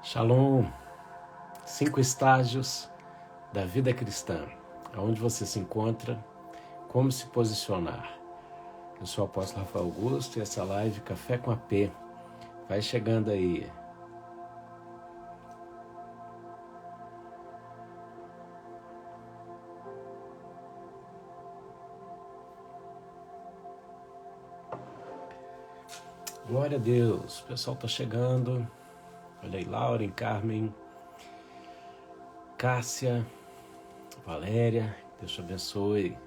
Shalom, 5 estágios da vida cristã, aonde você se encontra, como se posicionar. Eu sou o apóstolo Rafael Augusto e essa live Café com AP vai chegando aí. Glória a Deus, o pessoal está chegando. Olha aí, Lauren, Carmen, Cássia, Valéria, Deus te abençoe.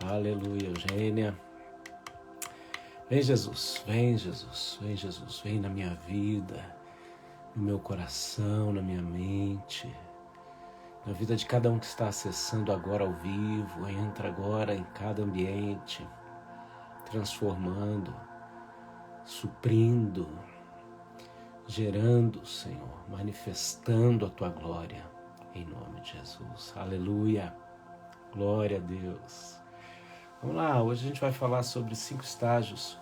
Aleluia, Eugênia. Vem Jesus, vem Jesus, vem Jesus, vem na minha vida, no meu coração, na minha mente, na vida de cada um que está acessando agora ao vivo. Entra agora em cada ambiente, transformando, suprindo, gerando, Senhor, manifestando a Tua glória, em nome de Jesus. Aleluia, glória a Deus. Vamos lá, hoje a gente vai falar sobre 5 estágios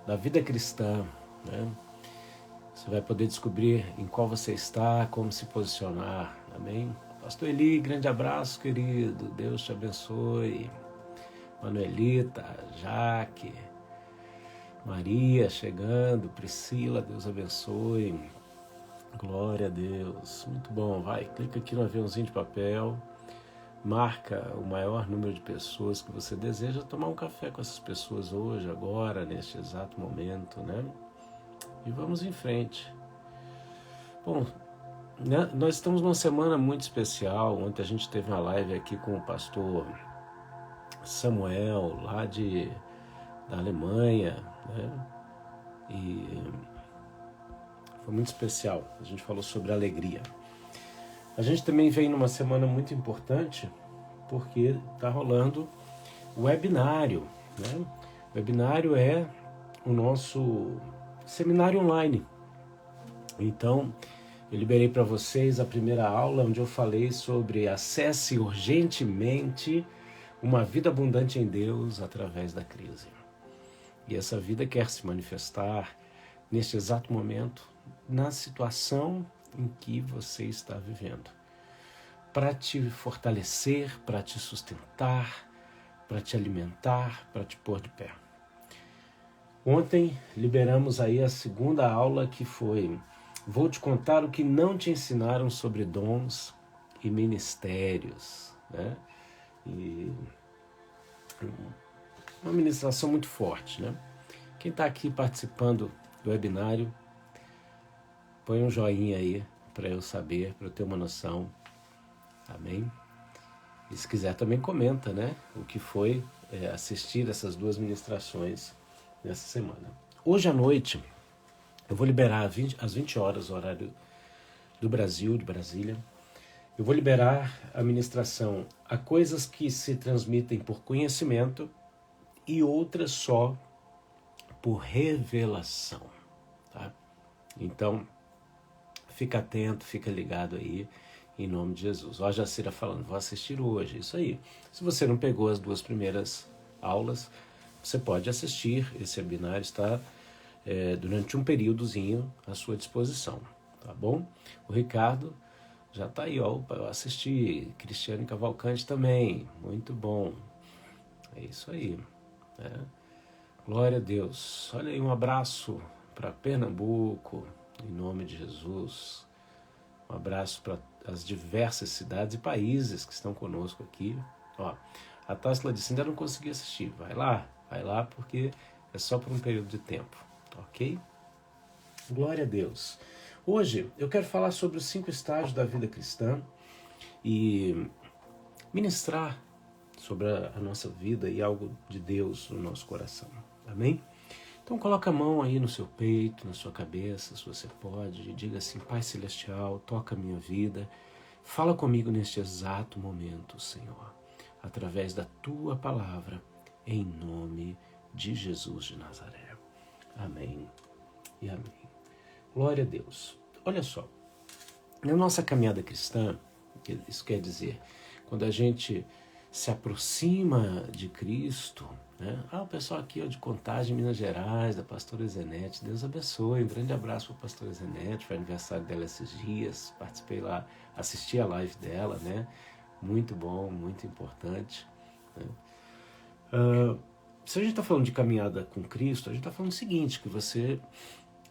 da vida cristã, né? Você vai poder descobrir em qual você está, como se posicionar, amém? Pastor Eli, grande abraço, querido, Deus te abençoe. Manuelita, Jaque, Maria chegando, Priscila, Deus abençoe. Glória a Deus, muito bom. Vai, clica aqui no aviãozinho de papel, marca o maior número de pessoas que você deseja tomar um café com essas pessoas hoje, agora, neste exato momento, né? E vamos em frente. Bom, né, nós estamos numa semana muito especial. Ontem a gente teve uma live aqui com o pastor Samuel, lá da Alemanha, né? E foi muito especial. A gente falou sobre alegria. A gente também vem numa semana muito importante, porque está rolando o webinário, né? O webinário é o nosso seminário online. Então, eu liberei para vocês a primeira aula, onde eu falei sobre acesse urgentemente uma vida abundante em Deus através da crise. E essa vida quer se manifestar neste exato momento, na situação em que você está vivendo, para te fortalecer, para te sustentar, para te alimentar, para te pôr de pé. Ontem liberamos aí a segunda aula, que foi: vou te contar o que não te ensinaram sobre dons e ministérios, né? E uma ministração muito forte, né? Quem está aqui participando do webinário, põe um joinha aí para eu saber, para eu ter uma noção. Amém? E se quiser também comenta, né? O que foi assistir essas 2 ministrações nessa semana. Hoje à noite eu vou liberar às 20 horas, o horário do Brasil, de Brasília. Eu vou liberar a ministração a coisas que se transmitem por conhecimento e outras só por revelação, tá? Então, fica atento, fica ligado aí, em nome de Jesus. Ó, a Jacira falando, vou assistir hoje, isso aí. Se você não pegou as 2 primeiras aulas, você pode assistir, esse webinário está durante um períodozinho à sua disposição, tá bom? O Ricardo já está aí, ó, eu assisti, Cristiane Cavalcante também, muito bom, é isso aí, né? Glória a Deus. Olha aí, um abraço para Pernambuco, em nome de Jesus. Um abraço para as diversas cidades e países que estão conosco aqui. Ó, a Tássila disse, ainda não consegui assistir. Vai lá, porque é só por um período de tempo, ok? Glória a Deus. Hoje eu quero falar sobre os 5 estágios da vida cristã e ministrar sobre a nossa vida e algo de Deus no nosso coração. Amém? Então coloca a mão aí no seu peito, na sua cabeça, se você pode, e diga assim, Pai Celestial, toca a minha vida, fala comigo neste exato momento, Senhor, através da Tua palavra, em nome de Jesus de Nazaré. Amém e amém. Glória a Deus. Olha só, na nossa caminhada cristã, isso quer dizer, quando a gente se aproxima de Cristo, né? O pessoal aqui de Contagem, Minas Gerais, da pastora Zenete, Deus abençoe. Um grande abraço para a pastora Zenete, foi aniversário dela esses dias, participei lá, assisti a live dela, né? Muito bom, muito importante, né? Se a gente está falando de caminhada com Cristo, a gente está falando o seguinte, que você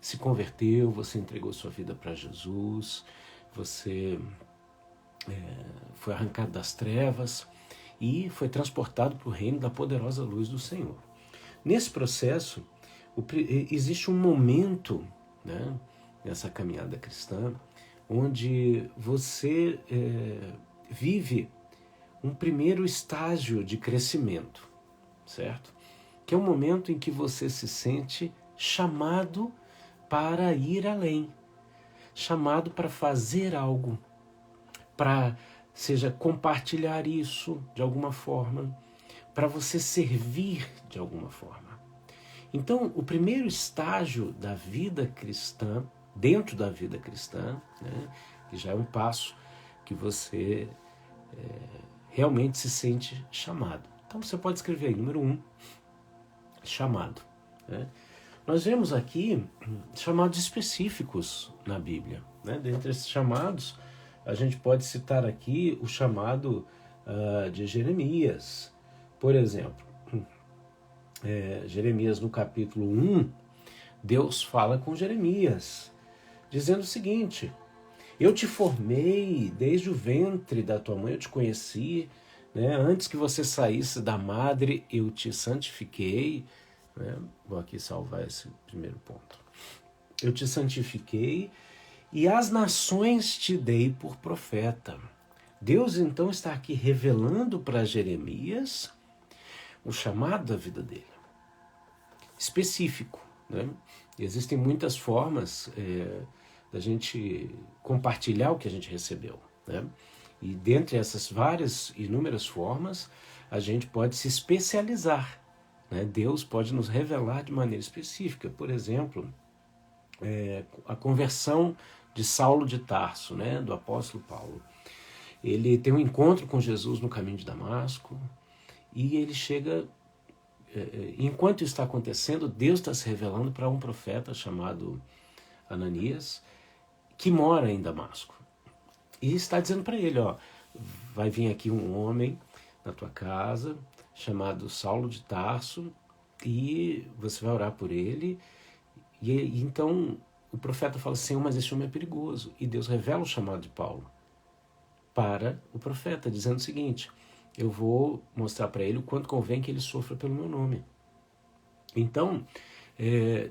se converteu, você entregou sua vida para Jesus, você foi arrancado das trevas e foi transportado para o reino da poderosa luz do Senhor. Nesse processo, existe um momento, né, nessa caminhada cristã, onde você vive um primeiro estágio de crescimento, certo? Que é um momento em que você se sente chamado para ir além, chamado para fazer algo, para, seja, compartilhar isso de alguma forma, para você servir de alguma forma. Então, o primeiro estágio da vida cristã, dentro da vida cristã, né, que já é um passo que você realmente se sente chamado. Então, você pode escrever aí, número 1, chamado, né? Nós vemos aqui chamados específicos na Bíblia, né? Dentre esses chamados, a gente pode citar aqui o chamado de Jeremias. Por exemplo, Jeremias no capítulo 1, Deus fala com Jeremias, dizendo o seguinte: eu te formei desde o ventre da tua mãe, eu te conheci, né? Antes que você saísse da madre, eu te santifiquei, né? Vou aqui salvar esse primeiro ponto. Eu te santifiquei e as nações te dei por profeta. Deus então está aqui revelando para Jeremias o chamado da vida dele, específico, né? E existem muitas formas da gente compartilhar o que a gente recebeu, né? E dentre essas várias, inúmeras formas, a gente pode se especializar, né? Deus pode nos revelar de maneira específica. Por exemplo, a conversão de Saulo de Tarso, né? Do apóstolo Paulo. Ele tem um encontro com Jesus no caminho de Damasco e ele chega... Enquanto isso está acontecendo, Deus está se revelando para um profeta chamado Ananias, que mora em Damasco. E está dizendo para ele, ó, vai vir aqui um homem na tua casa, chamado Saulo de Tarso, e você vai orar por ele. E então o profeta fala assim, mas esse homem é perigoso. E Deus revela o chamado de Paulo para o profeta, dizendo o seguinte: eu vou mostrar para ele o quanto convém que ele sofra pelo meu nome. Então,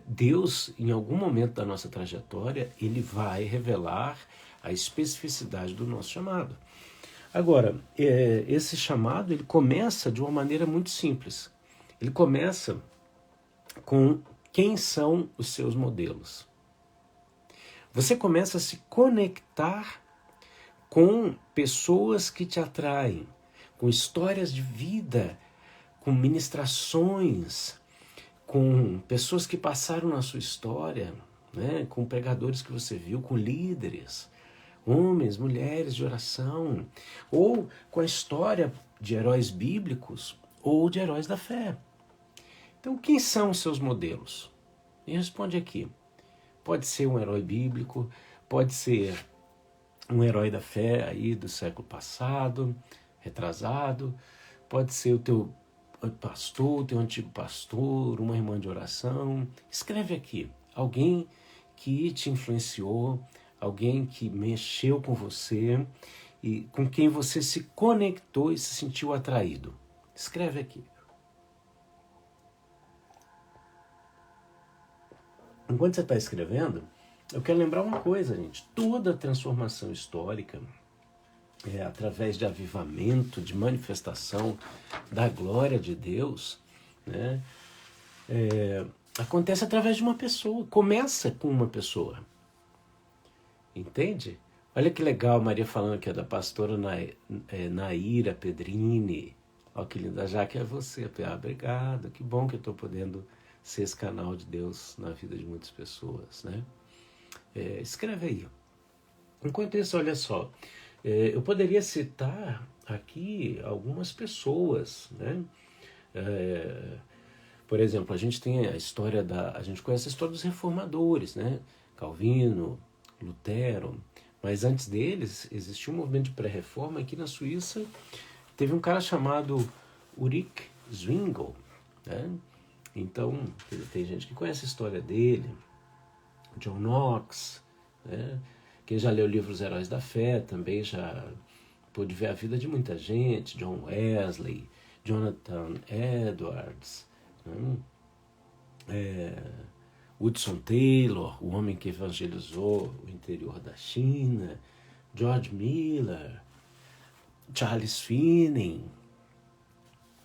Deus, em algum momento da nossa trajetória, ele vai revelar a especificidade do nosso chamado. Agora, esse chamado, ele começa de uma maneira muito simples. Ele começa com quem são os seus modelos. Você começa a se conectar com pessoas que te atraem, com histórias de vida, com ministrações, com pessoas que passaram na sua história, né? Com pregadores que você viu, com líderes, homens, mulheres de oração, ou com a história de heróis bíblicos ou de heróis da fé. Então, quem são os seus modelos? Me responde aqui. Pode ser um herói bíblico, pode ser um herói da fé aí do século passado, retrasado, pode ser o teu pastor, o teu antigo pastor, uma irmã de oração. Escreve aqui, alguém que te influenciou, alguém que mexeu com você e com quem você se conectou e se sentiu atraído. Escreve aqui. Enquanto você está escrevendo, eu quero lembrar uma coisa, gente. Toda transformação histórica, através de avivamento, de manifestação da glória de Deus, né, acontece através de uma pessoa. Começa com uma pessoa. Entende? Olha que legal, Maria falando aqui da pastora Naira Pedrini. Olha que linda, já que é você. Obrigado, que bom que eu estou podendo ser esse canal de Deus na vida de muitas pessoas, né? Escreve aí. Enquanto isso, olha só, eu poderia citar aqui algumas pessoas, né? Por exemplo, a gente tem a história a gente conhece a história dos reformadores, né? Calvino, Lutero, mas antes deles existia um movimento de pré-reforma. Aqui na Suíça teve um cara chamado Ulrich Zwingli, né? Então, tem gente que conhece a história dele, John Knox, né? Quem já leu o livro Os Heróis da Fé também já pôde ver a vida de muita gente, John Wesley, Jonathan Edwards, né? Hudson Taylor, o homem que evangelizou o interior da China, George Miller, Charles Finney,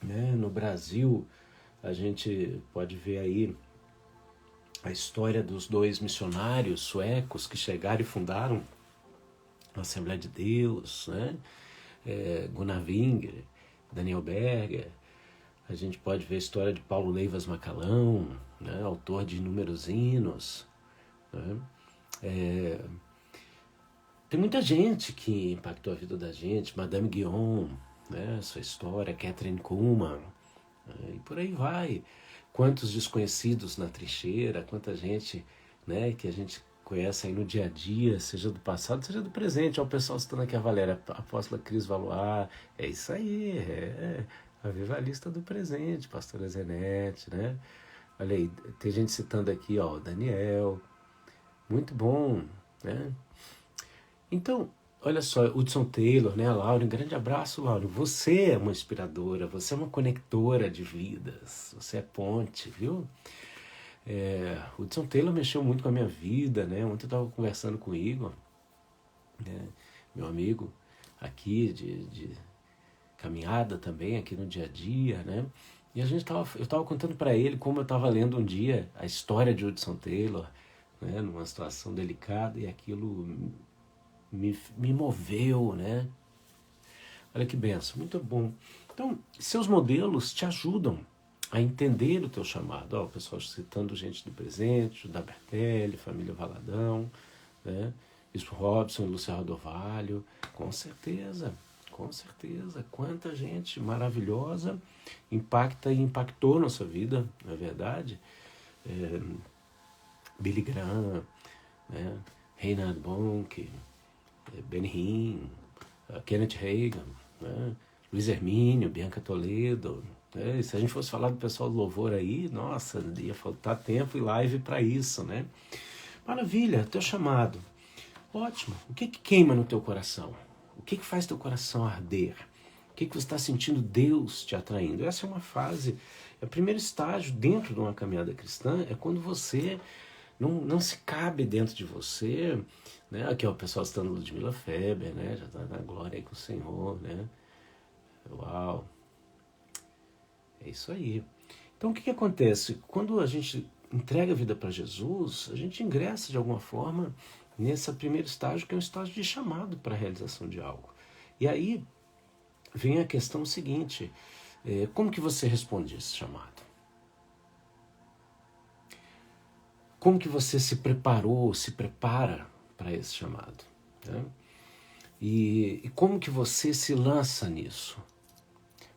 né? No Brasil, a gente pode ver aí a história dos dois missionários suecos que chegaram e fundaram a Assembleia de Deus, né? Gunnar Wingre, Daniel Berger. A gente pode ver a história de Paulo Leivas Macalão, né? Autor de inúmeros hinos, né? Tem muita gente que impactou a vida da gente, Madame Guion, né? Sua história, Catherine Kuhlman, né? E por aí vai. Quantos desconhecidos na trincheira, quanta gente, né, que a gente conhece aí no dia a dia, seja do passado, seja do presente. Olha o pessoal citando aqui a Valéria, a apóstola Cris Valois, é isso aí, a avivalista do presente, pastora Zenete, né? Olha aí, tem gente citando aqui, ó, Daniel, muito bom, né? Então, olha só, Hudson Taylor, né, a Laura, um grande abraço, Laura. Você é uma inspiradora, você é uma conectora de vidas, você é ponte, viu? Hudson Taylor mexeu muito com a minha vida, né? Ontem eu estava conversando com o Igor, né, meu amigo aqui de caminhada também, aqui no dia a dia, né? E eu estava contando para ele como eu estava lendo um dia a história de Hudson Taylor, né, numa situação delicada, e aquilo me moveu, né? Olha que benção, muito bom. Então, seus modelos te ajudam a entender o teu chamado. Ó, o pessoal citando gente do presente, Judá Bertelli, família Valadão, né? Bispo Robson, Lúcia Rodovalho, com certeza, com certeza. Quanta gente maravilhosa impacta e impactou nossa vida, não é verdade? Billy Graham, né? Reinhard Bonk, Ben Hinn, Kenneth Reagan, né? Luiz Hermínio, Bianca Toledo, né? E se a gente fosse falar do pessoal do louvor aí, nossa, ia faltar tempo e live para isso, né? Maravilha, teu chamado. Ótimo. O que queima no teu coração? O que faz teu coração arder? O que você está sentindo Deus te atraindo? Essa é uma fase, é o primeiro estágio dentro de uma caminhada cristã, é quando você não se cabe dentro de você, né? Aqui ó, o pessoal citando Ludmila Feber, né? Já está na glória aí com o Senhor, né? Uau! É isso aí. Então o que acontece? Quando a gente entrega a vida para Jesus, a gente ingressa de alguma forma nesse primeiro estágio, que é um estágio de chamado para a realização de algo. E aí vem a questão seguinte, como que você responde a esse chamado? Como que você se preparou, se prepara para esse chamado? Né? E como que você se lança nisso?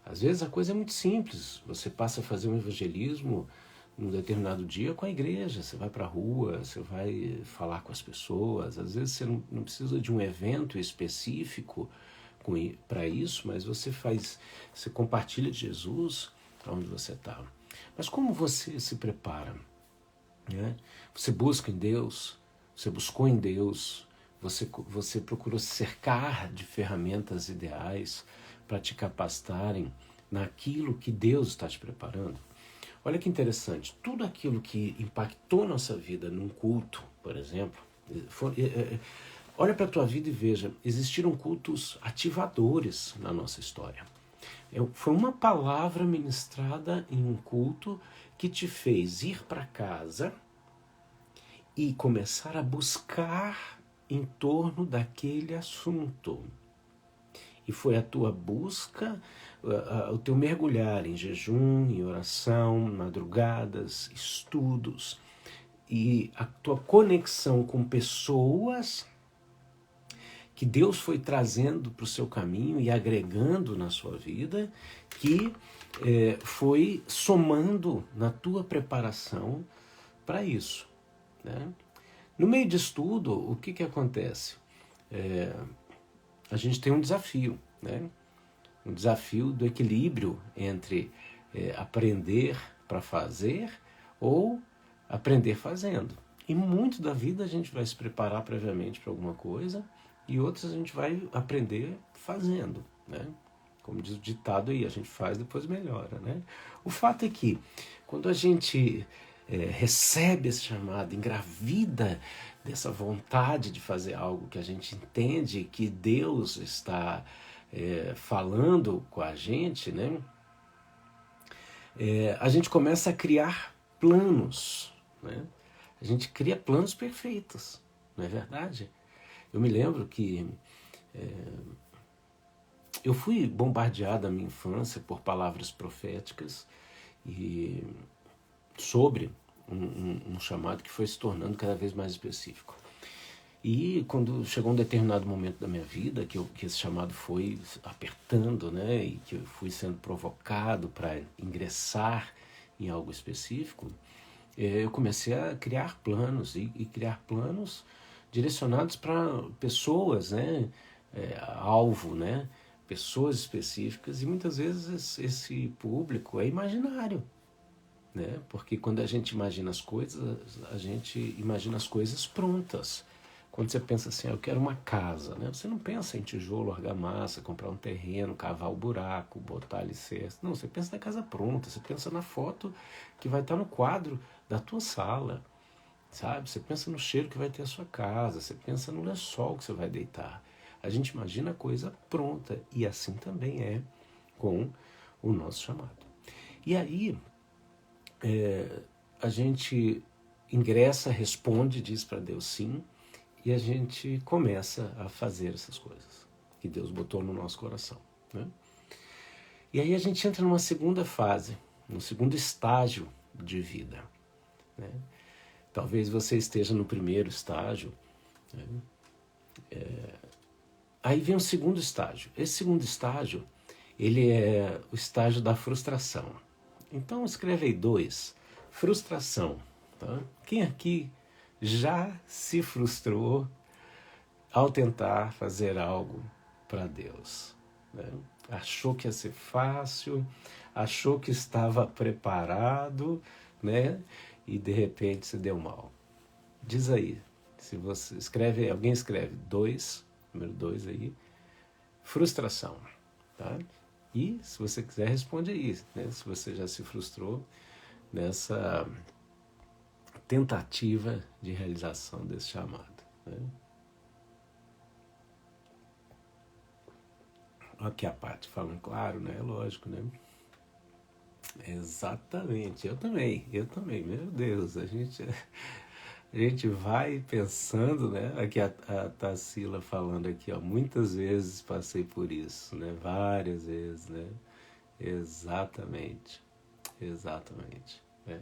Às vezes a coisa é muito simples, você passa a fazer um evangelismo num determinado dia com a igreja, você vai para a rua, você vai falar com as pessoas, às vezes você não precisa de um evento específico para isso, mas você compartilha de Jesus onde você está. Mas como você se prepara? Né? Você busca em Deus, você buscou em Deus, você procurou se cercar de ferramentas ideais para te capacitarem naquilo que Deus está te preparando. Olha que interessante, tudo aquilo que impactou nossa vida num culto, por exemplo, olha para a tua vida e veja, existiram cultos ativadores na nossa história. Foi uma palavra ministrada em um culto que te fez ir para casa e começar a buscar em torno daquele assunto. E foi a tua busca, o teu mergulhar em jejum, em oração, madrugadas, estudos, e a tua conexão com pessoas que Deus foi trazendo para o seu caminho e agregando na sua vida, que foi somando na tua preparação para isso, né? No meio disso tudo, o que acontece? A gente tem um desafio, né? Um desafio do equilíbrio entre aprender para fazer ou aprender fazendo. E muito da vida a gente vai se preparar previamente para alguma coisa e outras a gente vai aprender fazendo, né? Como diz o ditado aí, a gente faz, depois melhora, né? O fato é que quando a gente recebe esse chamado, engravida dessa vontade de fazer algo que a gente entende que Deus está falando com a gente, né? A gente começa a criar planos, né? A gente cria planos perfeitos, não é verdade? Eu me lembro que eu fui bombardeado na minha infância por palavras proféticas e sobre um chamado que foi se tornando cada vez mais específico. E quando chegou um determinado momento da minha vida, que esse chamado foi apertando, né, e que eu fui sendo provocado para ingressar em algo específico, eu comecei a criar planos, e criar planos direcionados para pessoas, né, alvo, né, pessoas específicas, e muitas vezes esse público é imaginário, né? Porque quando a gente imagina as coisas, a gente imagina as coisas prontas. Quando você pensa assim, eu quero uma casa, né? Você não pensa em tijolo, argamassa, comprar um terreno, cavar o buraco, botar alicerce. Não, você pensa na casa pronta, você pensa na foto que vai estar no quadro da tua sala, sabe? Você pensa no cheiro que vai ter a sua casa, você pensa no lençol que você vai deitar. A gente imagina a coisa pronta, e assim também é com o nosso chamado. E aí, a gente ingressa, responde, diz para Deus sim, e a gente começa a fazer essas coisas que Deus botou no nosso coração, né? E aí a gente entra numa segunda fase, num segundo estágio de vida, né? Talvez você esteja no primeiro estágio, né? Aí vem o segundo estágio. Esse segundo estágio, ele é o estágio da frustração. Então escreve aí 2, frustração. Tá? Quem aqui já se frustrou ao tentar fazer algo para Deus, né? Achou que ia ser fácil, achou que estava preparado, né? E de repente se deu mal. Diz aí, se você escreve, alguém escreve 2, número 2 aí, frustração, tá? E se você quiser responde aí, né? Se você já se frustrou nessa tentativa de realização desse chamado, né? Aqui a parte falando claro, né? Lógico, né? Exatamente, eu também, meu Deus, a gente vai pensando, né? Aqui a Tarsila falando aqui, ó, muitas vezes passei por isso, né? Várias vezes, né? Exatamente, né?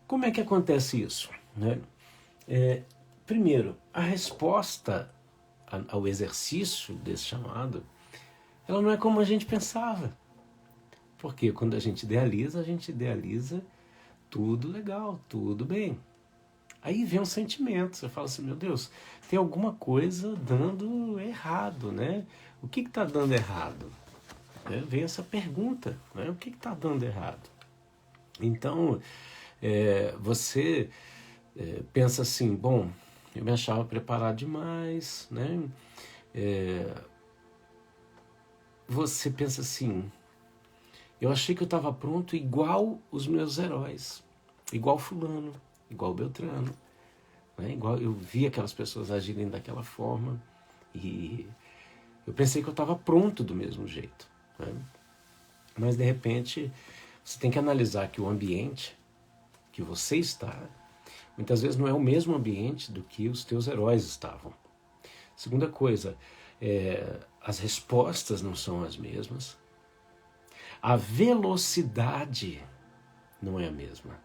Como é que acontece isso, né? Primeiro, a resposta ao exercício desse chamado, ela não é como a gente pensava. Porque quando a gente idealiza tudo legal, tudo bem. Aí vem um sentimento, você fala assim, meu Deus, tem alguma coisa dando errado, né? O que está dando errado? Vem essa pergunta, né? O que está dando errado? Então, você pensa assim, bom, eu me achava preparado demais, né? Você pensa assim, eu achei que eu estava pronto igual os meus heróis, igual fulano, igual Beltrano, né? Igual eu vi aquelas pessoas agirem daquela forma e eu pensei que eu estava pronto do mesmo jeito, né? Mas de repente você tem que analisar que o ambiente que você está muitas vezes não é o mesmo ambiente do que os teus heróis estavam. Segunda coisa, as respostas não são as mesmas. A velocidade não é a mesma.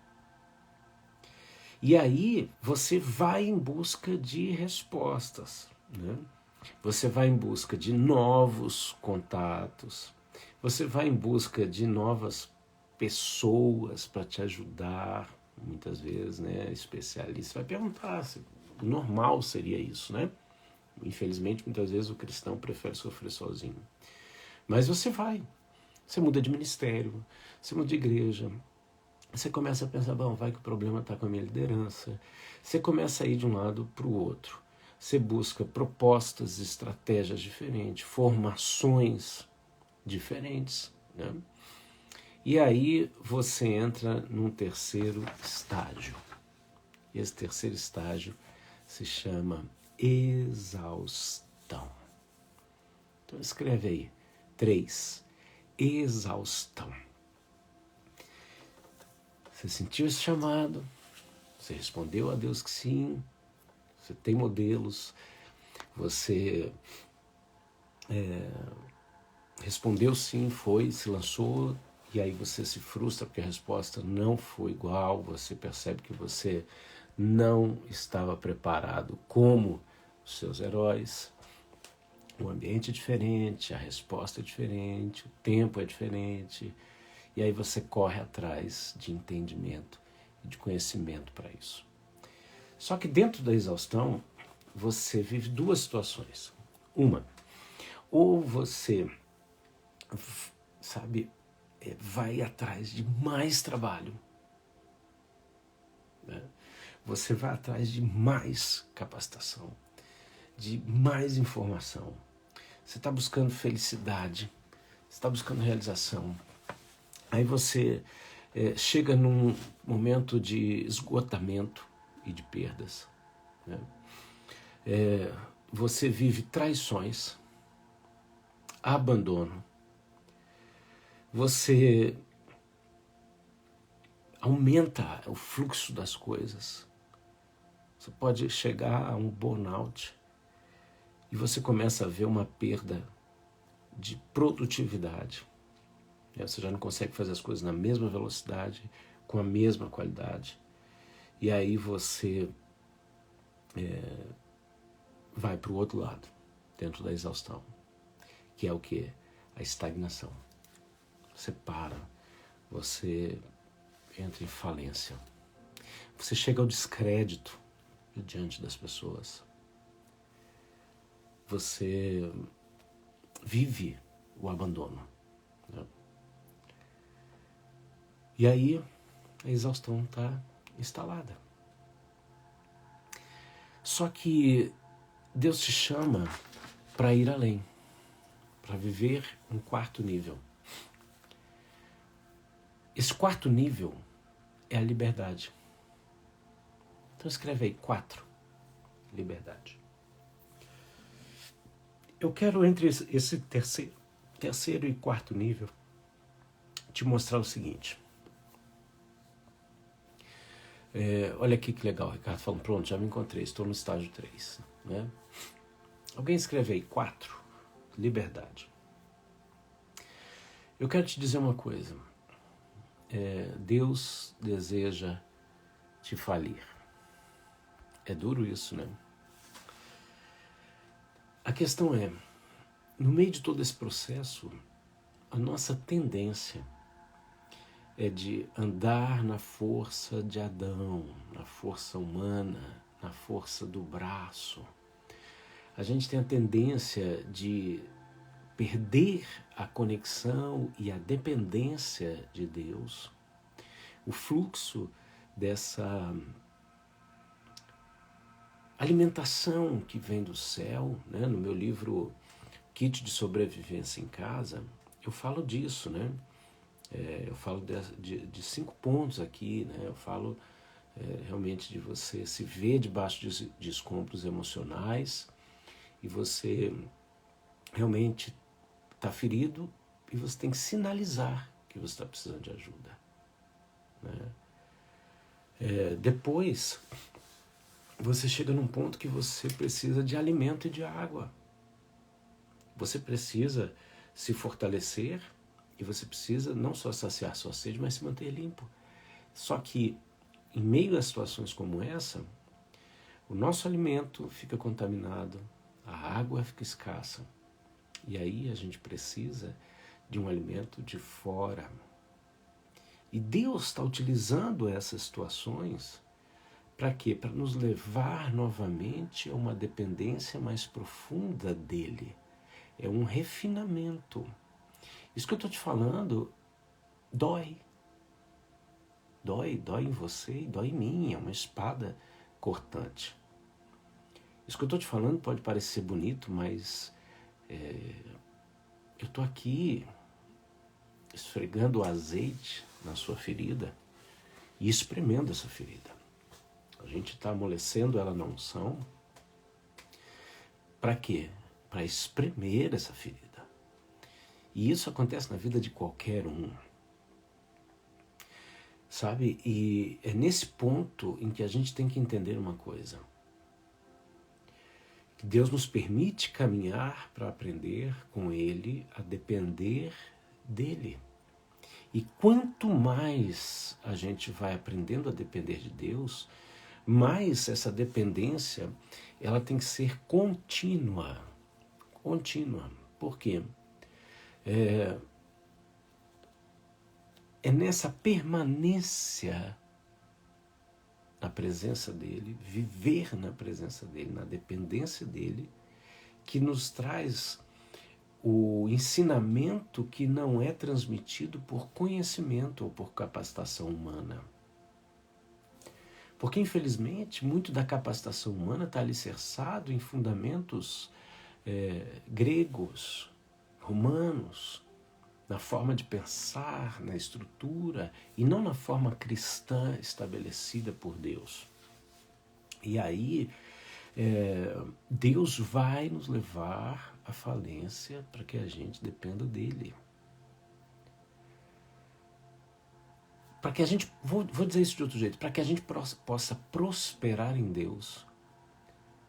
E aí você vai em busca de respostas, né? Você vai em busca de novos contatos, você vai em busca de novas pessoas para te ajudar, muitas vezes, né? Especialista vai perguntar se o normal seria isso, né? Infelizmente, muitas vezes o cristão prefere sofrer sozinho. Mas você muda de ministério, você muda de igreja, você começa a pensar, bom, vai que o problema está com a minha liderança. Você começa a ir de um lado para o outro. Você busca propostas, estratégias diferentes, formações diferentes, né? E aí você entra num terceiro estágio. Esse terceiro estágio se chama exaustão. Então escreve aí, 3, exaustão. Você sentiu esse chamado, você respondeu a Deus que sim, você tem modelos, você respondeu sim, foi, se lançou, e aí você se frustra porque a resposta não foi igual, você percebe que você não estava preparado como os seus heróis. O ambiente é diferente, a resposta é diferente, o tempo é diferente, e aí você corre atrás de entendimento e de conhecimento para isso. Só que dentro da exaustão, você vive duas situações. Uma, ou você, vai atrás de mais trabalho, né? Você vai atrás de mais capacitação, de mais informação. Você está buscando felicidade, você está buscando realização. Aí você chega num momento de esgotamento e de perdas, né? Você vive traições, abandono, você aumenta o fluxo das coisas, você pode chegar a um burnout e você começa a ver uma perda de produtividade. Você já não consegue fazer as coisas na mesma velocidade, com a mesma qualidade. E aí você vai para o outro lado, dentro da exaustão, que é o quê? A estagnação. Você para, você entra em falência. Você chega ao descrédito diante das pessoas. Você vive o abandono, né? E aí a exaustão está instalada. Só que Deus te chama para ir além, para viver um quarto nível. Esse quarto nível é a liberdade. Então escreve aí, 4, liberdade. Eu quero, entre esse terceiro e quarto nível, te mostrar o seguinte. Olha aqui que legal, o Ricardo falando, pronto, já me encontrei, estou no estágio 3. Né? Alguém escreve aí, 4, liberdade. Eu quero te dizer uma coisa. Deus deseja te falir. É duro isso, né? A questão é, no meio de todo esse processo, a nossa tendência é de andar na força de Adão, na força humana, na força do braço. A gente tem a tendência de perder a conexão e a dependência de Deus, o fluxo dessa alimentação que vem do céu, né? No meu livro Kit de Sobrevivência em Casa, eu falo disso, né? Eu falo de 5 pontos aqui, né? Eu falo realmente de você se ver debaixo de escombros emocionais e você realmente está ferido e você tem que sinalizar que você está precisando de ajuda, né? Depois, você chega num ponto que você precisa de alimento e de água. Você precisa se fortalecer e você precisa não só saciar sua sede, mas se manter limpo. Só que, em meio a situações como essa, o nosso alimento fica contaminado, a água fica escassa. E aí a gente precisa de um alimento de fora. E Deus está utilizando essas situações para quê? Para nos levar novamente a uma dependência mais profunda dele. É um refinamento. Isso que eu estou te falando dói. Dói em você e dói em mim. É uma espada cortante. Isso que eu estou te falando pode parecer bonito, mas eu estou aqui esfregando o azeite na sua ferida e espremendo essa ferida. A gente está amolecendo ela na unção. Para quê? Para espremer essa ferida. E isso acontece na vida de qualquer um. Sabe? E é nesse ponto em que a gente tem que entender uma coisa. Que Deus nos permite caminhar para aprender com Ele a depender dEle. E quanto mais a gente vai aprendendo a depender de Deus, mais essa dependência ela tem que ser contínua. Contínua. Por quê? É nessa permanência na presença dele, viver na presença dele, na dependência dele, que nos traz o ensinamento que não é transmitido por conhecimento ou por capacitação humana. Porque, infelizmente, muito da capacitação humana está alicerçado em fundamentos gregos, romanos, na forma de pensar, na estrutura, e não na forma cristã estabelecida por Deus. E aí, Deus vai nos levar à falência para que a gente dependa dele. Para que a gente, vou dizer isso de outro jeito, para que a gente possa prosperar em Deus,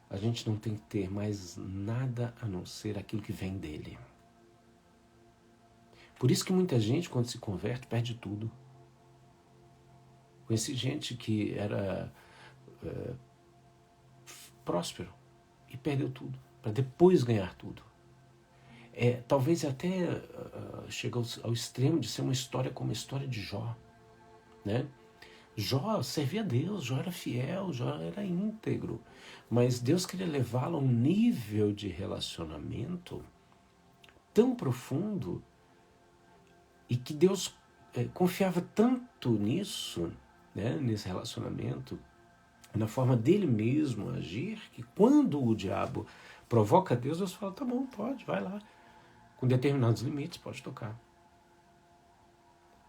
a gente não tem que ter mais nada a não ser aquilo que vem dele. Por isso que muita gente, quando se converte, perde tudo. Conheci gente que era próspero e perdeu tudo, para depois ganhar tudo. Talvez até chegue ao extremo de ser uma história como a história de Jó. Né? Jó servia a Deus, Jó era fiel, Jó era íntegro. Mas Deus queria levá-lo a um nível de relacionamento tão profundo e que Deus confiava tanto nisso, né, nesse relacionamento, na forma dele mesmo agir, que quando o diabo provoca Deus, Deus fala, tá bom, pode, vai lá. Com determinados limites, pode tocar.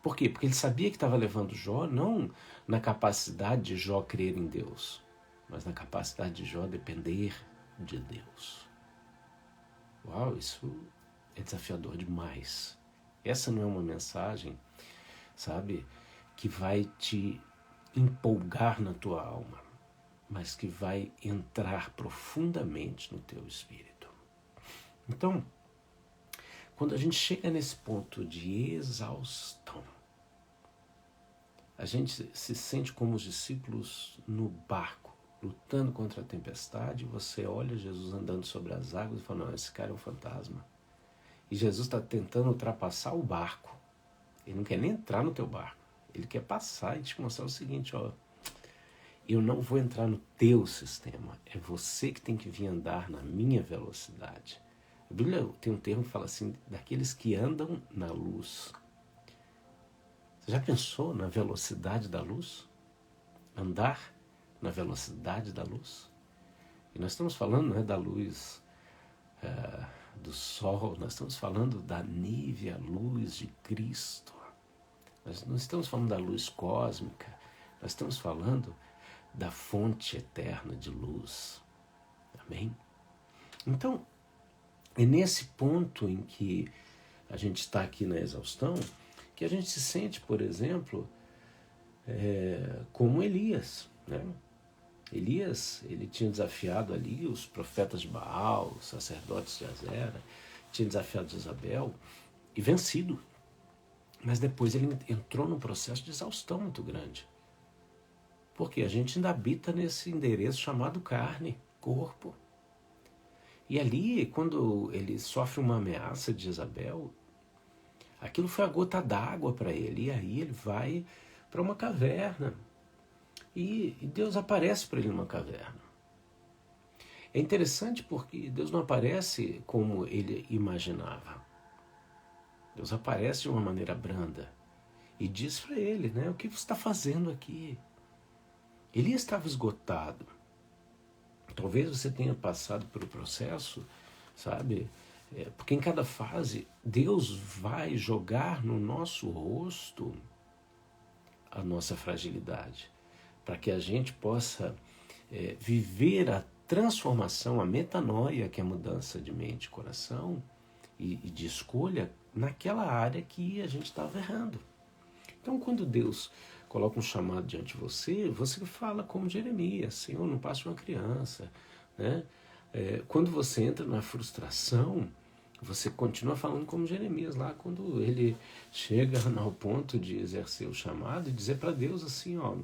Por quê? Porque ele sabia que estava levando Jó não na capacidade de Jó crer em Deus, mas na capacidade de Jó depender de Deus. Uau, isso é desafiador demais. Essa não é uma mensagem, sabe, que vai te empolgar na tua alma, mas que vai entrar profundamente no teu espírito. Então, quando a gente chega nesse ponto de exaustão, a gente se sente como os discípulos no barco, lutando contra a tempestade, e você olha Jesus andando sobre as águas e fala, não, esse cara é um fantasma. E Jesus está tentando ultrapassar o barco. Ele não quer nem entrar no teu barco. Ele quer passar e te mostrar o seguinte, ó, eu não vou entrar no teu sistema. É você que tem que vir andar na minha velocidade. A Bíblia tem um termo que fala assim, daqueles que andam na luz. Você já pensou na velocidade da luz? Andar na velocidade da luz? E nós estamos falando, não é da luz do sol, nós estamos falando da nívea luz de Cristo. Nós não estamos falando da luz cósmica, nós estamos falando da fonte eterna de luz. Amém? Então, é nesse ponto em que a gente está aqui na exaustão que a gente se sente, por exemplo, como Elias, né? Elias, ele tinha desafiado ali os profetas de Baal, os sacerdotes de Azera, tinha desafiado Jezabel e vencido. Mas depois ele entrou num processo de exaustão muito grande. Porque a gente ainda habita nesse endereço chamado carne, corpo. E ali, quando ele sofre uma ameaça de Jezabel, aquilo foi a gota d'água para ele. E aí ele vai para uma caverna. E Deus aparece para ele numa caverna. É interessante porque Deus não aparece como ele imaginava. Deus aparece de uma maneira branda e diz para ele, né, o que você está fazendo aqui? Ele estava esgotado. Talvez você tenha passado pelo processo, sabe? Porque em cada fase Deus vai jogar no nosso rosto a nossa fragilidade, para que a gente possa viver a transformação, a metanoia, que é a mudança de mente e coração e de escolha naquela área que a gente estava errando. Então, quando Deus coloca um chamado diante de você, você fala como Jeremias, Senhor, não passe uma criança. Né? Quando você entra na frustração, você continua falando como Jeremias lá, quando ele chega ao ponto de exercer o chamado e dizer para Deus assim, ó,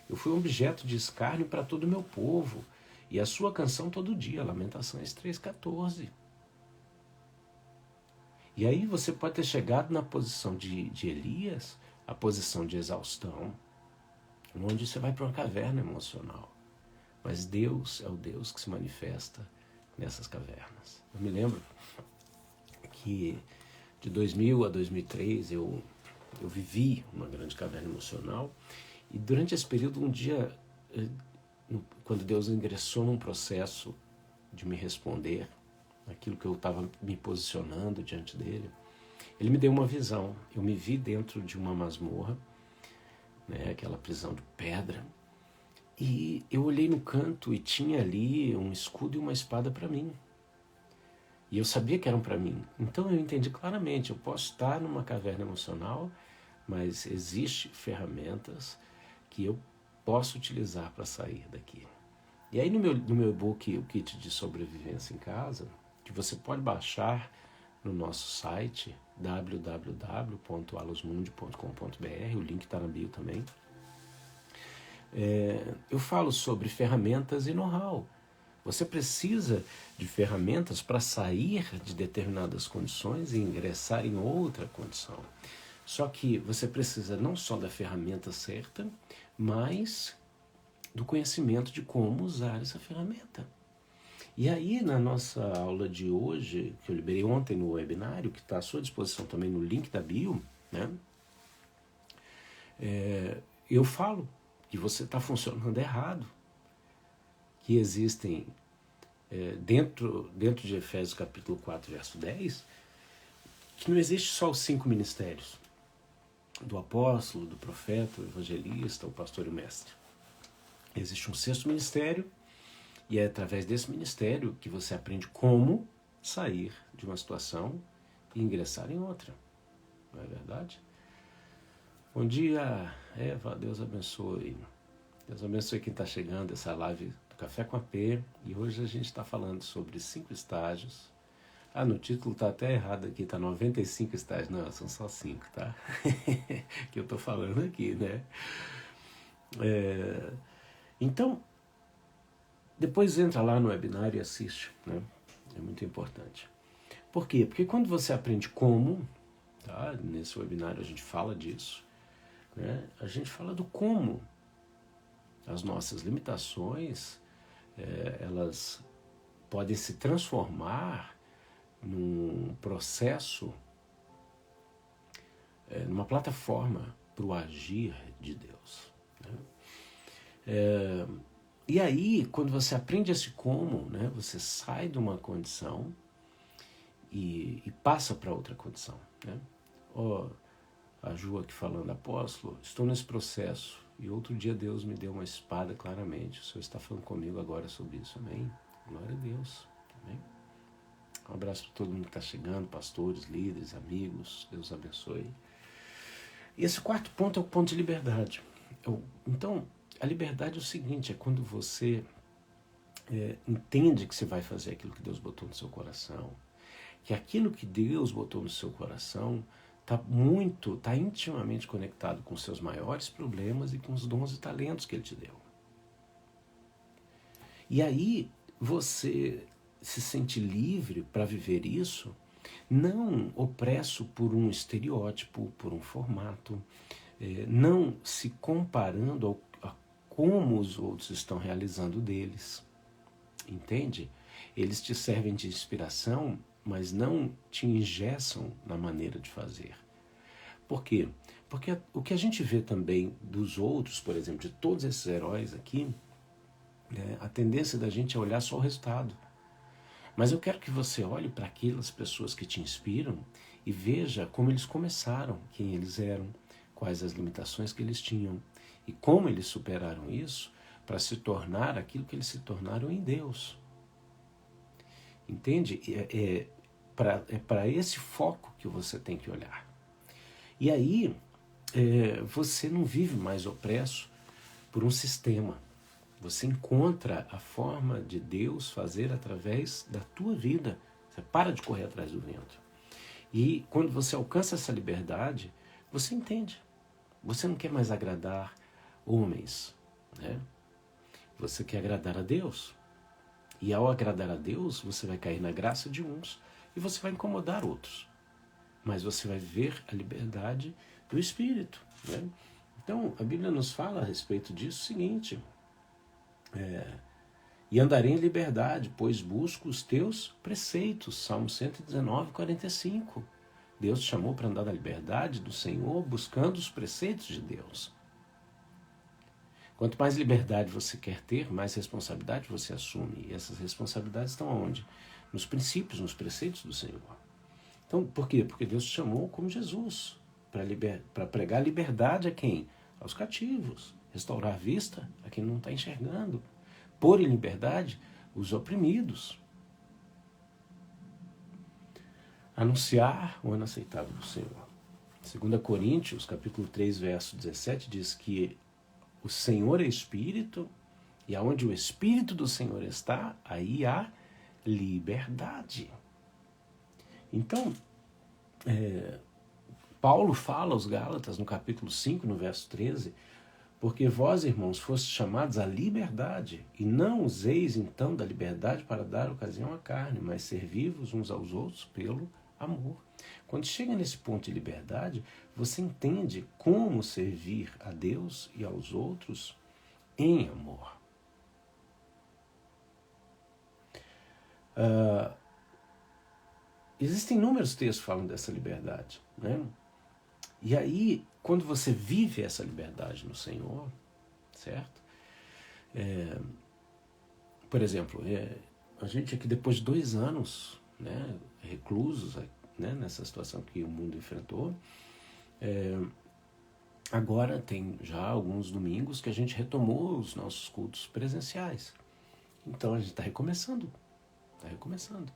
eu fui um objeto de escárnio para todo o meu povo, e a sua canção todo dia, Lamentações 3,14. E aí você pode ter chegado na posição de Elias, a posição de exaustão, onde você vai para uma caverna emocional. Mas Deus é o Deus que se manifesta nessas cavernas. Eu me lembro que de 2000 a 2003 eu vivi uma grande caverna emocional, e durante esse período, um dia, quando Deus ingressou num processo de me responder aquilo que eu estava me posicionando diante dele, ele me deu uma visão. Eu me vi dentro de uma masmorra, né, aquela prisão de pedra, e eu olhei no canto e tinha ali um escudo e uma espada para mim. E eu sabia que eram para mim. Então eu entendi claramente, eu posso estar numa caverna emocional, mas existem ferramentas que eu posso utilizar para sair daqui. E aí no meu e-book, o Kit de Sobrevivência em Casa, que você pode baixar no nosso site, www.alosmundi.com.br, o link está na bio também, eu falo sobre ferramentas e know-how. Você precisa de ferramentas para sair de determinadas condições e ingressar em outra condição. Só que você precisa não só da ferramenta certa, mas do conhecimento de como usar essa ferramenta. E aí, na nossa aula de hoje, que eu liberei ontem no webinário, que está à sua disposição também no link da bio, né? Eu falo que você está funcionando errado, que existem, dentro de Efésios capítulo 4, verso 10, que não existe só os 5 ministérios, do apóstolo, do profeta, o evangelista, o pastor e o mestre. Existe um 6º ministério, e é através desse ministério que você aprende como sair de uma situação e ingressar em outra. Não é verdade? Bom dia, Eva, Deus abençoe. Deus abençoe quem está chegando, essa live do Café com AP. E hoje a gente está falando sobre 5 estágios. No título está até errado aqui, está 95 estágios. Não, são só 5, tá? Que eu estou falando aqui, né? Então, depois entra lá no webinário e assiste, né? É muito importante. Por quê? Porque quando você aprende como, tá? Nesse webinário a gente fala disso, né? A gente fala do como as nossas limitações, elas podem se transformar num processo, numa plataforma para o agir de Deus, né? E aí, quando você aprende esse como, né, você sai de uma condição e passa para outra condição, né? A Ju aqui falando, apóstolo, estou nesse processo e outro dia Deus me deu uma espada claramente. O Senhor está falando comigo agora sobre isso, amém? Glória a Deus, amém? Um abraço para todo mundo que está chegando, pastores, líderes, amigos, Deus abençoe. E esse 4º ponto é o ponto de liberdade. Então, a liberdade é o seguinte, é quando você entende que você vai fazer aquilo que Deus botou no seu coração, que aquilo que Deus botou no seu coração está intimamente conectado com os seus maiores problemas e com os dons e talentos que Ele te deu. E aí você se sente livre para viver isso, não opresso por um estereótipo, por um formato, não se comparando a como os outros estão realizando deles. Entende? Eles te servem de inspiração, mas não te engessam na maneira de fazer. Por quê? Porque o que a gente vê também dos outros, por exemplo, de todos esses heróis aqui, a tendência da gente é olhar só o resultado. Mas eu quero que você olhe para aquelas pessoas que te inspiram e veja como eles começaram, quem eles eram, quais as limitações que eles tinham e como eles superaram isso para se tornar aquilo que eles se tornaram em Deus. Entende? É para esse foco que você tem que olhar. E aí, você não vive mais opresso por um sistema. Você encontra a forma de Deus fazer através da tua vida. Você para de correr atrás do vento. E quando você alcança essa liberdade, você entende. Você não quer mais agradar homens, né? Você quer agradar a Deus. E ao agradar a Deus, você vai cair na graça de uns e você vai incomodar outros. Mas você vai ver a liberdade do Espírito, né? Então, a Bíblia nos fala a respeito disso o seguinte: e andarei em liberdade, pois busco os teus preceitos. Salmo 119, 45. Deus te chamou para andar na liberdade do Senhor, buscando os preceitos de Deus. Quanto mais liberdade você quer ter, mais responsabilidade você assume. E essas responsabilidades estão onde? Nos princípios, nos preceitos do Senhor. Então, por quê? Porque Deus te chamou como Jesus, para pregar liberdade a quem? Aos cativos. Restaurar a vista a quem não está enxergando. Pôr em liberdade os oprimidos. Anunciar o ano aceitável do Senhor. 2 Coríntios, capítulo 3, verso 17, diz que o Senhor é Espírito, e aonde o Espírito do Senhor está, aí há liberdade. Então, Paulo fala aos Gálatas, no capítulo 5, no verso 13, porque vós, irmãos, fostes chamados à liberdade, e não useis então da liberdade para dar ocasião à carne, mas servi-vos uns aos outros pelo amor. Quando chega nesse ponto de liberdade, você entende como servir a Deus e aos outros em amor. Existem inúmeros textos falando dessa liberdade, né? E aí, quando você vive essa liberdade no Senhor, certo? Por exemplo, a gente aqui depois de 2 anos, né, reclusos, né, nessa situação que o mundo enfrentou, agora tem já alguns domingos que a gente retomou os nossos cultos presenciais. Então a gente está recomeçando. Está recomeçando.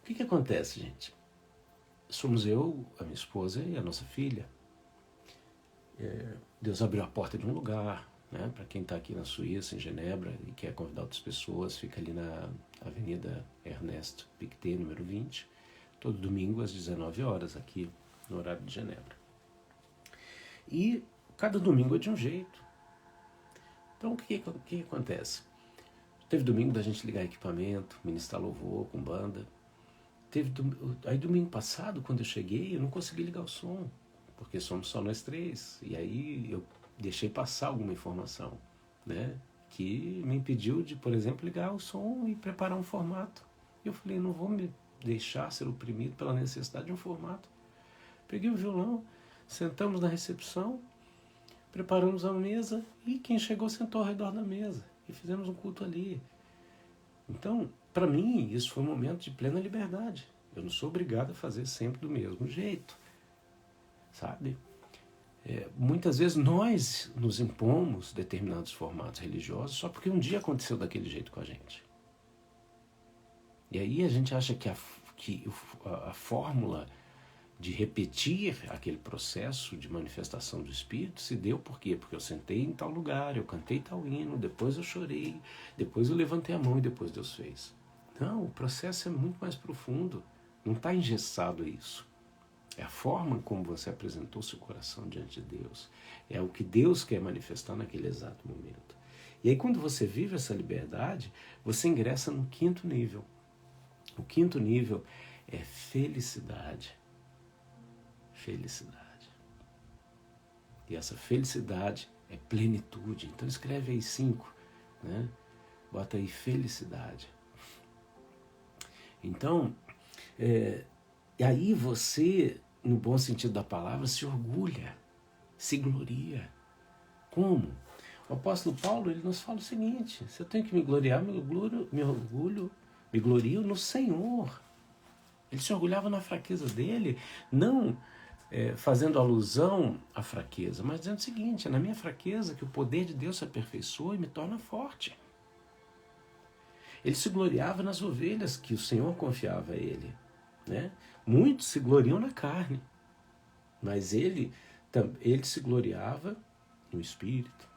O que acontece, gente? Somos eu, a minha esposa e a nossa filha. Deus abriu a porta de um lugar, né? Para quem está aqui na Suíça, em Genebra, e quer convidar outras pessoas, fica ali na Avenida Ernest Pictet, número 20, todo domingo às 19 horas, aqui no horário de Genebra. E cada domingo é de um jeito. Então, o que acontece? Teve domingo da gente ligar equipamento, ministrar louvor com banda. Aí domingo passado, quando eu cheguei, eu não consegui ligar o som, porque somos só nós 3. E aí eu deixei passar alguma informação, né, que me impediu de, por exemplo, ligar o som e preparar um formato. E eu falei, não vou me deixar ser oprimido pela necessidade de um formato. Peguei o violão, sentamos na recepção, preparamos a mesa e quem chegou sentou ao redor da mesa. E fizemos um culto ali. Então, para mim, isso foi um momento de plena liberdade. Eu não sou obrigado a fazer sempre do mesmo jeito, sabe? Muitas vezes nós nos impomos determinados formatos religiosos só porque um dia aconteceu daquele jeito com a gente. E aí a gente acha que a fórmula de repetir aquele processo de manifestação do Espírito se deu por quê? Porque eu sentei em tal lugar, eu cantei tal hino, depois eu chorei, depois eu levantei a mão e depois Deus fez. Não, o processo é muito mais profundo. Não está engessado isso. É a forma como você apresentou seu coração diante de Deus. É o que Deus quer manifestar naquele exato momento. E aí quando você vive essa liberdade, você ingressa no 5º nível. O quinto nível é felicidade. Felicidade. E essa felicidade é plenitude. Então escreve aí 5, né? Bota aí felicidade. Então, e aí você, no bom sentido da palavra, se orgulha, se gloria. Como? O apóstolo Paulo, ele nos fala o seguinte: se eu tenho que me gloriar, me glorio no Senhor. Ele se orgulhava na fraqueza dele, não fazendo alusão à fraqueza, mas dizendo o seguinte: é na minha fraqueza que o poder de Deus se aperfeiçoa e me torna forte. Ele se gloriava nas ovelhas que o Senhor confiava a ele, né? Muitos se gloriam na carne, mas ele se gloriava no Espírito.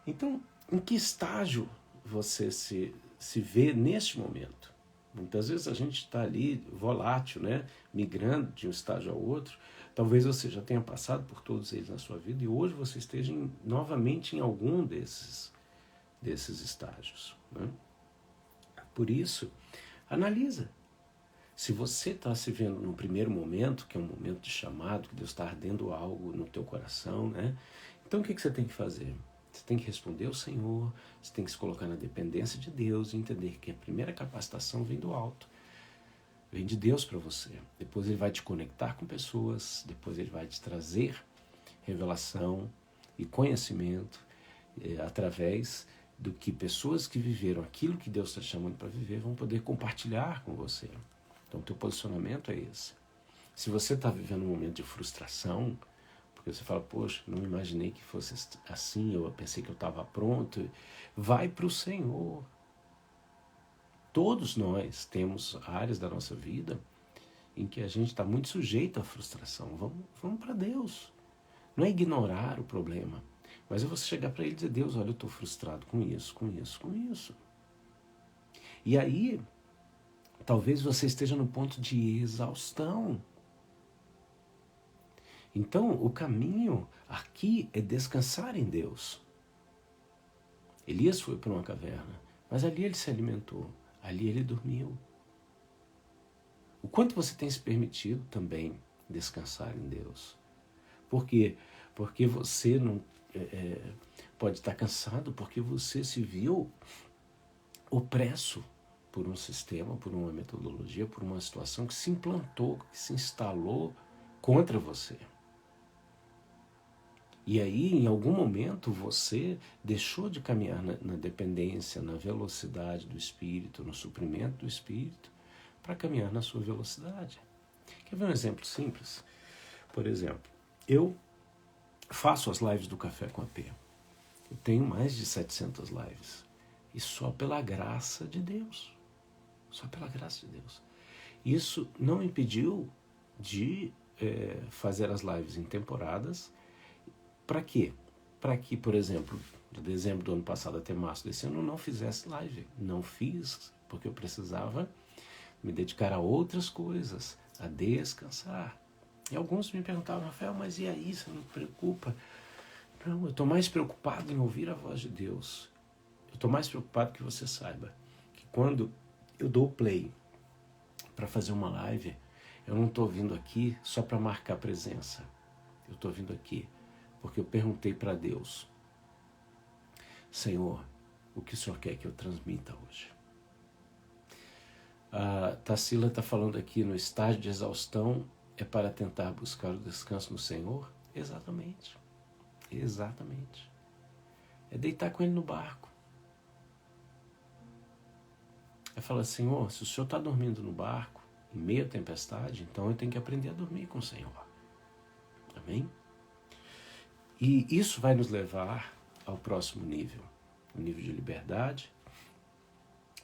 Então, em que estágio você se vê neste momento? Muitas vezes a gente está ali volátil, né? Migrando de um estágio ao outro. Talvez você já tenha passado por todos eles na sua vida e hoje você esteja novamente em algum desses estágios, né? Por isso, analisa. Se você está se vendo no primeiro momento, que é um momento de chamado, que Deus está ardendo algo no teu coração, né? Então o que você tem que fazer? Você tem que responder ao Senhor, você tem que se colocar na dependência de Deus e entender que a primeira capacitação vem do alto, vem de Deus para você. Depois Ele vai te conectar com pessoas, depois Ele vai te trazer revelação e conhecimento através do que pessoas que viveram aquilo que Deus está chamando para viver vão poder compartilhar com você. Então, o teu posicionamento é esse. Se você está vivendo um momento de frustração, porque você fala, poxa, não imaginei que fosse assim, eu pensei que eu estava pronto, vai para o Senhor. Todos nós temos áreas da nossa vida em que a gente está muito sujeito à frustração. Vamos para Deus. Não é ignorar o problema, mas é você chegar para Ele e dizer, Deus, olha, eu estou frustrado com isso, com isso, com isso. E aí, talvez você esteja no ponto de exaustão. Então, o caminho aqui é descansar em Deus. Elias foi para uma caverna, mas ali ele se alimentou, ali ele dormiu. O quanto você tem se permitido também descansar em Deus? Por quê? Porque você não pode estar cansado, porque você se viu opresso por um sistema, por uma metodologia, por uma situação que se implantou, que se instalou contra você. E aí, em algum momento, você deixou de caminhar na dependência, na velocidade do Espírito, no suprimento do Espírito, para caminhar na sua velocidade. Quer ver um exemplo simples? Por exemplo, eu faço as lives do Café com a P. Eu tenho mais de 700 lives. E só pela graça de Deus. Só pela graça de Deus. Isso não me impediu de fazer as lives em temporadas. Para quê? Para que, por exemplo, de dezembro do ano passado até março desse ano, eu não fizesse live. Não fiz, porque eu precisava me dedicar a outras coisas, a descansar. E alguns me perguntavam, Rafael, mas e aí, você não preocupa? Não, eu estou mais preocupado em ouvir a voz de Deus. Eu estou mais preocupado que você saiba que quando eu dou play para fazer uma live, eu não estou vindo aqui só para marcar presença. Eu estou vindo aqui porque eu perguntei para Deus, Senhor, o que o Senhor quer que eu transmita hoje? A Tarsila está falando aqui no estágio de exaustão é para tentar buscar o descanso no Senhor? Exatamente. Exatamente. É deitar com Ele no barco. É falar, Senhor, se o Senhor está dormindo no barco, em meio à tempestade, então eu tenho que aprender a dormir com o Senhor. Amém? E isso vai nos levar ao próximo nível, o nível de liberdade,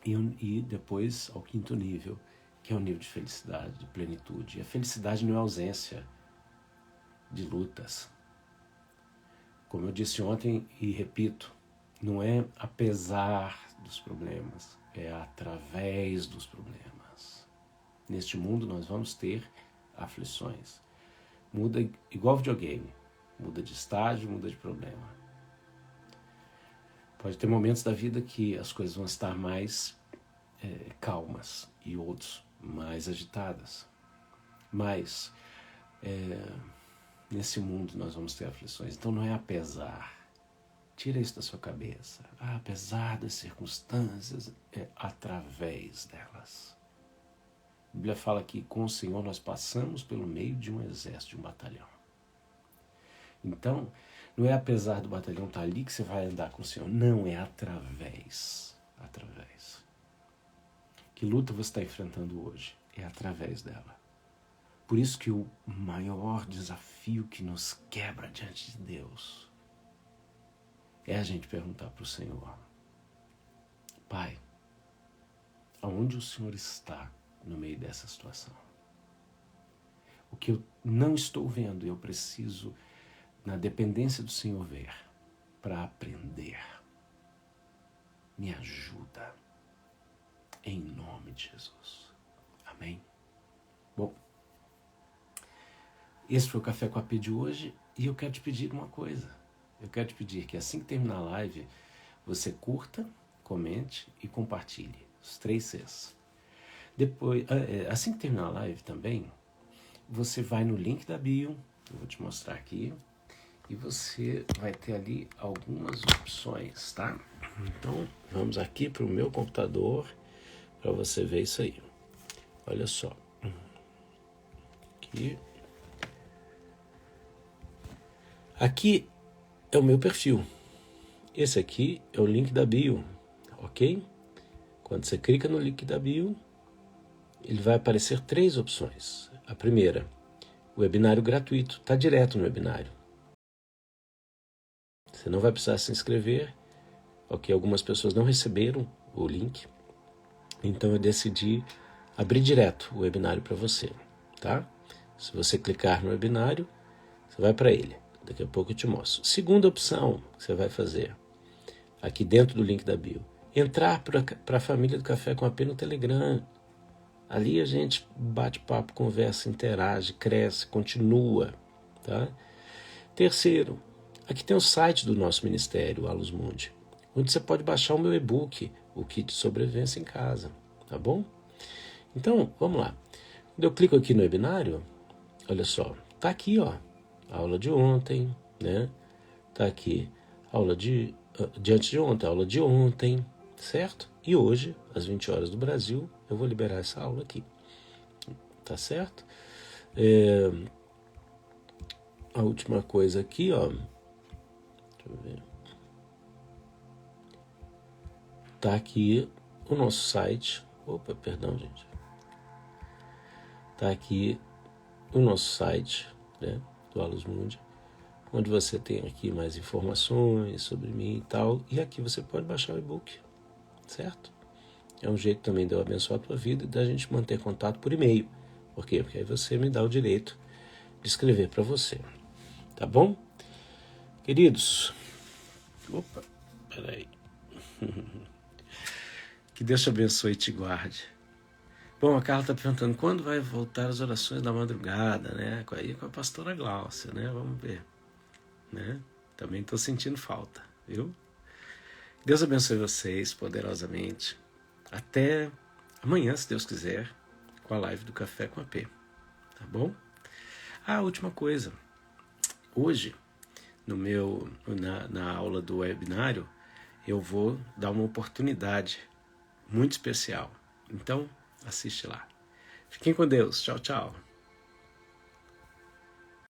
e depois ao quinto nível, que é o nível de felicidade, de plenitude. E a felicidade não é ausência de lutas. Como eu disse ontem e repito, não é apesar dos problemas, é através dos problemas. Neste mundo nós vamos ter aflições. Muda igual videogame, muda de estágio, muda de problema. Pode ter momentos da vida que as coisas vão estar mais calmas e outros mais agitadas. Mas nesse mundo nós vamos ter aflições. Então não é apesar. Tira isso da sua cabeça. Apesar das circunstâncias, é através delas. A Bíblia fala que com o Senhor nós passamos pelo meio de um exército, de um batalhão. Então, não é apesar do batalhão estar ali que você vai andar com o Senhor. Não, é através. Através. Que luta você está enfrentando hoje? É através dela. Por isso que o maior desafio que nos quebra diante de Deus é a gente perguntar para o Senhor: Pai, aonde o Senhor está no meio dessa situação? O que eu não estou vendo, eu preciso, na dependência do Senhor, ver para aprender. Me ajuda, em nome de Jesus. Amém? Bom, esse foi o Café com a P de hoje e eu quero te pedir uma coisa. Eu quero te pedir que assim que terminar a live, você curta, comente e compartilhe. Os 3 Cs. Depois, assim que terminar a live também, você vai no link da bio, eu vou te mostrar aqui, e você vai ter ali algumas opções, tá? Então, vamos aqui para o meu computador para você ver isso aí. Olha só. Aqui é o meu perfil. Esse aqui é o link da bio, ok? Quando você clica no link da bio, ele vai aparecer 3 opções. A primeira, o webinário gratuito, está direto no webinário. Você não vai precisar se inscrever, ok? Algumas pessoas não receberam o link, então eu decidi abrir direto o webinário para você, tá? Se você clicar no webinário, você vai para ele. Daqui a pouco eu te mostro. Segunda opção que você vai fazer, aqui dentro do link da bio, entrar para a família do Café com a P no Telegram. Ali a gente bate papo, conversa, interage, cresce, continua. Tá? Terceiro, aqui tem o site do nosso ministério, Allos Mundi, onde você pode baixar o meu e-book, o Kit de Sobrevivência em Casa. Tá bom? Então, vamos lá. Quando eu clico aqui no webinário, olha só, tá aqui, ó, a aula de ontem, né? Tá aqui, aula de antes de ontem, aula de ontem, certo? E hoje, às 20 horas do Brasil, eu vou liberar essa aula aqui, tá certo? A última coisa aqui, ó, deixa eu ver. Tá aqui o nosso site. Opa, perdão, gente. Tá aqui o nosso site, né, do Allos Mundi, onde você tem aqui mais informações sobre mim e tal. E aqui você pode baixar o e-book, certo? É um jeito também de eu abençoar a tua vida e da gente manter contato por e-mail. Por quê? Porque aí você me dá o direito de escrever para você. Tá bom? Queridos, opa, peraí. Que Deus te abençoe e te guarde. Bom, a Carla está perguntando quando vai voltar as orações da madrugada, né? Aí com a pastora Gláucia, né? Vamos ver. Né? Também estou sentindo falta, viu? Deus abençoe vocês poderosamente. Até amanhã, se Deus quiser, com a live do Café com a P. Tá bom? Última coisa. Hoje, na aula do webinário, eu vou dar uma oportunidade muito especial. Então, assiste lá. Fiquem com Deus. Tchau, tchau.